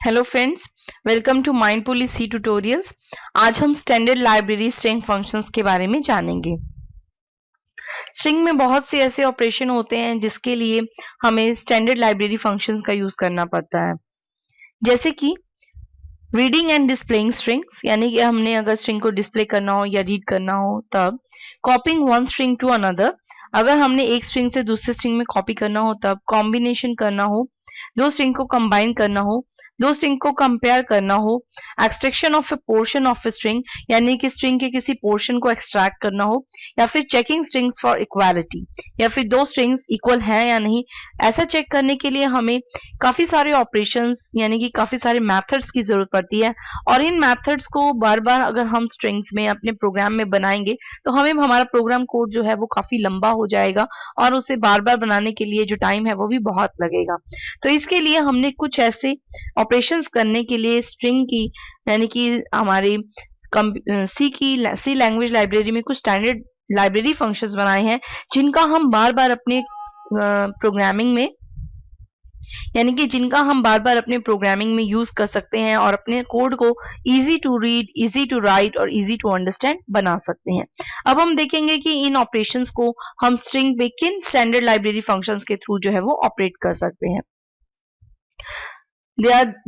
Hello friends, welcome to mindfully C tutorials. आज हम standard library string functions के बारे में जानेंगे। स्ट्रिंग में बहुत से ऐसे ऑपरेशन होते हैं जिसके लिए हमें स्टैंडर्ड लाइब्रेरी फंक्शंस का यूज करना पड़ता है, जैसे कि रीडिंग एंड डिस्प्लेइंग स्ट्रिंग्स, यानी कि हमने अगर स्ट्रिंग को डिस्प्ले करना हो या रीड करना हो तब। Copying one string to another, अगर हमने एक स्ट्रिंग से दूसरे स्ट्रिंग में कॉपी करना हो तब। कॉम्बिनेशन करना हो, दो स्ट्रिंग को कंबाइन करना हो, दो स्ट्रिंग को कंपेयर करना हो। Extraction of A portion of a string, यानी कि स्ट्रिंग के किसी पोर्शन को एक्सट्रैक्ट करना हो, या फिर चेकिंग स्ट्रिंग्स फॉर इक्वालिटी, या फिर दो स्ट्रिंग्स इक्वल हैं या नहीं, ऐसा चेक करने के लिए हमें काफी सारे ऑपरेशंस यानी कि काफी सारे मेथड्स की जरूरत पड़ती है। और इन मेथड्स को बार बार अगर हम स्ट्रिंग्स में अपने प्रोग्राम में बनाएंगे तो हमें हमारा प्रोग्राम कोड जो है वो काफी लंबा हो जाएगा और उसे बार बार बनाने के लिए जो टाइम है वो भी बहुत लगेगा। तो इसके लिए हमने कुछ ऐसे ऑपरेशंस करने के लिए स्ट्रिंग की यानी कि हमारी सी लैंग्वेज लाइब्रेरी में कुछ स्टैंडर्ड लाइब्रेरी फंक्शंस बनाए हैं जिनका हम बार बार अपने प्रोग्रामिंग में यानी कि जिनका हम बार बार अपने प्रोग्रामिंग में यूज कर सकते हैं और अपने कोड को easy to read, easy to write और इजी टू अंडरस्टैंड बना सकते हैं। अब हम देखेंगे कि इन ऑपरेशंस को हम स्ट्रिंग में किन स्टैंडर्ड लाइब्रेरी फंक्शंस के थ्रू जो है वो ऑपरेट कर सकते हैं।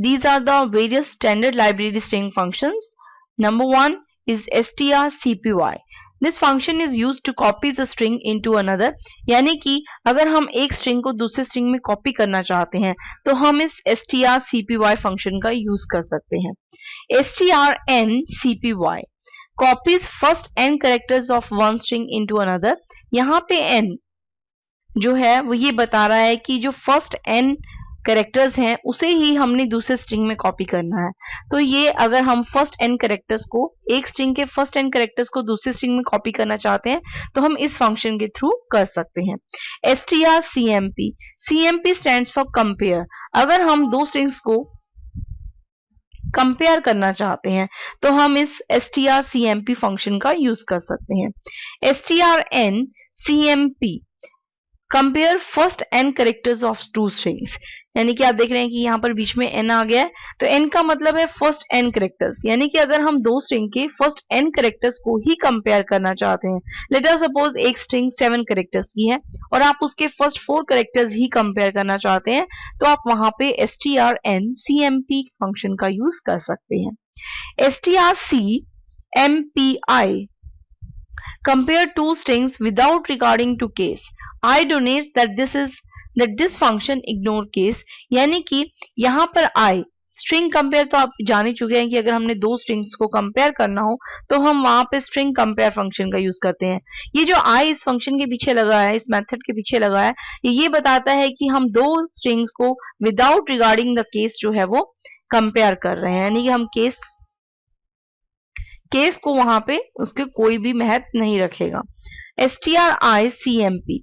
These are the various standard library string functions. Number one is strcpy. This function is used to copy the string into another. यानी कि अगर हम एक स्ट्रिंग को दूसरे स्ट्रिंग में कॉपी करना चाहते हैं तो हम इस strcpy फंक्शन का यूज कर सकते हैं। strncpy copies first n characters of one string into another. यहाँ पे n जो है वो ये बता रहा है कि जो फर्स्ट n कैरेक्टर्स हैं उसे ही हमने दूसरे स्ट्रिंग में कॉपी करना है। तो ये अगर हम फर्स्ट n कैरेक्टर्स को एक स्ट्रिंग के फर्स्ट n कैरेक्टर्स को दूसरे स्ट्रिंग में कॉपी करना चाहते हैं तो हम इस फंक्शन के थ्रू कर सकते हैं। strcmp, cmp stands for compare. अगर हम दो स्ट्रिंग्स को कंपेयर करना चाहते हैं तो हम इस strcmp फंक्शन का यूज कर सकते हैं। strncmp compare first n characters of two strings, यानी कि आप देख रहे हैं कि यहाँ पर बीच में n आ गया है तो n का मतलब है फर्स्ट n कैरेक्टर्स, यानी कि अगर हम दो स्ट्रिंग के फर्स्ट n कैरेक्टर्स को ही कंपेयर करना चाहते हैं, लेट अस सपोज एक स्ट्रिंग 7 कैरेक्टर्स की है और आप उसके फर्स्ट 4 कैरेक्टर्स ही कंपेयर करना चाहते हैं तो आप वहां पे strncmp फंक्शन का यूज कर सकते हैं। strcmpi compare two strings without regarding to case. I denotes that this function ignore case, यानी कि यहाँ पर I स्ट्रिंग कंपेयर तो आप जान ही चुके हैं कि अगर हमने दो स्ट्रिंग्स को कंपेयर करना हो तो हम वहां पे स्ट्रिंग कंपेयर फंक्शन का यूज करते हैं। ये जो I इस फंक्शन के पीछे लगा है, इस मेथड के पीछे लगा है, ये बताता है कि हम दो स्ट्रिंग्स को विदाउट रिगार्डिंग द केस जो है वो कंपेयर कर रहे हैं, यानी कि हम केस को वहां पे उसके कोई भी महत्व नहीं रखेगा। stricmp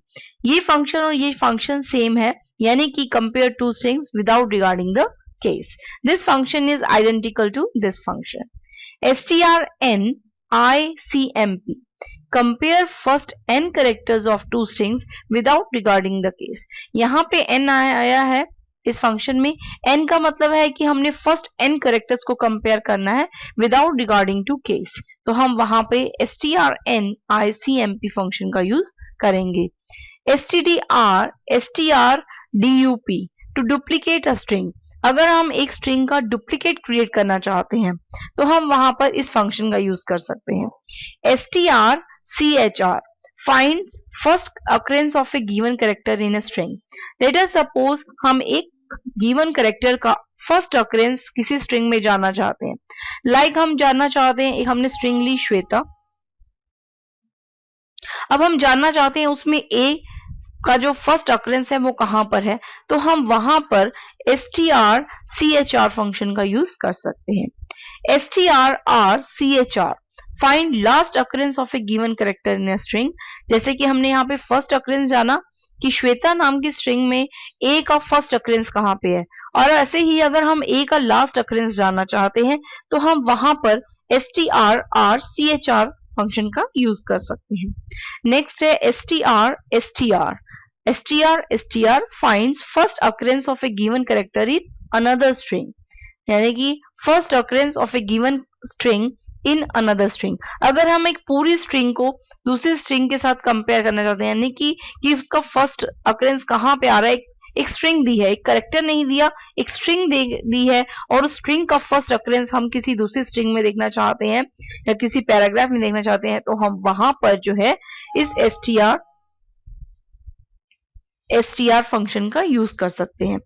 ये फंक्शन और ये फंक्शन सेम है, यानी कि compare two strings without regarding the case. This function is identical to this function. strncmp compare first n characters of two strings without regarding the case. यहाँ पे n आया है इस फंक्शन में, n का मतलब है कि हमने फर्स्ट n कैरेक्टर्स को कंपेयर करना है विदाउट रिगार्डिंग टू केस, तो हम वहां पे strncmp फंक्शन का यूज करेंगे। strdup to duplicate a string, अगर हम एक स्ट्रिंग का डुप्लीकेट क्रिएट करना चाहते हैं तो हम वहां पर इस फंक्शन का यूज कर सकते हैं। strchr finds first occurrence of a given character in a string. Let us suppose हम एक गिवन कैरेक्टर का फर्स्ट ऑकरेंस किसी स्ट्रिंग में जानना चाहते हैं। लाइक हम जानना चाहते हैं, एक हमने स्ट्रिंग ली श्वेता, अब हम जानना चाहते हैं उसमें ए का जो फर्स्ट ऑकरेंस है वो कहां पर है, तो हम वहां पर strchr फंक्शन का यूज कर सकते हैं। strchr find last occurrence of A given character in a string, जैसे कि हमने यहाँ पे फर्स्ट ऑकरेंस जाना कि श्वेता नाम की स्ट्रिंग में ए का फर्स्ट अकरेंस कहां पे है, और ऐसे ही अगर हम ए का लास्ट अकरेंस जानना चाहते हैं तो हम वहां पर strchr फंक्शन का यूज कर सकते हैं। नेक्स्ट है str finds first occurrence of A given character in another string. यानी कि first occurrence of A given string in another string. अगर हम एक पूरी स्ट्रिंग को दूसरी स्ट्रिंग के साथ कंपेयर करना चाहते हैं, यानी कि उसका फर्स्ट ऑकरेंस कहाँ पे आ रहा है, एक स्ट्रिंग दी है, एक कैरेक्टर नहीं दिया, एक स्ट्रिंग दी है, और उस स्ट्रिंग का फर्स्ट ऑकरेंस हम किसी दूसरी स्ट्रिंग में देखना चाहते हैं या किसी पैराग्राफ में देखना चाहते हैं, तो हम वहां पर जो है इस str फंक्शन का यूज कर सकते हैं।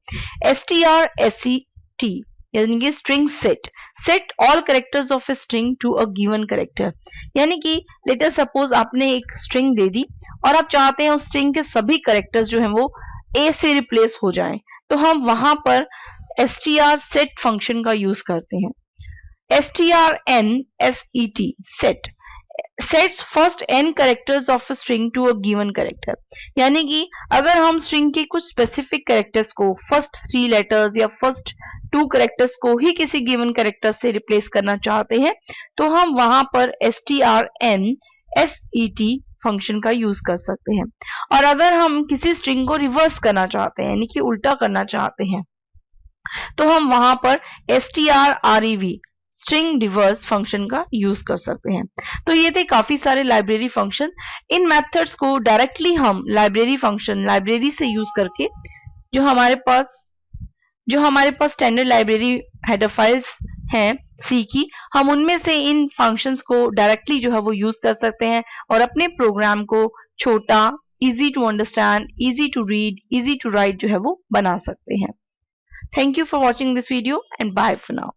strset यानी कि string set all characters of a string to a given character. यानी कि लेट अस सपोज आपने एक स्ट्रिंग दे दी और आप चाहते हैं उस स्ट्रिंग के सभी कैरेक्टर्स जो हैं वो ए से रिप्लेस हो जाएं, तो हम वहां पर str set फंक्शन का यूज करते हैं। strnset sets first n characters of a string to a given character। यानी कि अगर हम स्ट्रिंग के कुछ स्पेसिफिक कैरेक्टर्स को फर्स्ट 3 लेटर्स या फर्स्ट 2 कैरेक्टर्स को ही किसी गिवन कैरेक्टर से रिप्लेस करना चाहते हैं, तो हम वहां पर strnset फंक्शन का यूज कर सकते हैं। और अगर हम किसी स्ट्रिंग को रिवर्स करना चाहते हैं, यानी कि उल्टा करना चाहते हैं, तो हम वहां पर strrev स्ट्रिंग रिवर्स फंक्शन का यूज कर सकते हैं। तो ये थे काफी सारे लाइब्रेरी फंक्शन। इन मेथड्स को डायरेक्टली हम लाइब्रेरी से यूज करके जो हमारे पास स्टैंडर्ड लाइब्रेरी हेडर फाइल्स हैं सी की, हम उनमें से इन फंक्शंस को डायरेक्टली जो है वो यूज कर सकते हैं और अपने प्रोग्राम को छोटा, easy to understand, easy to read, easy to write जो है वो बना सकते हैं। Thank you for watching this video and bye for now.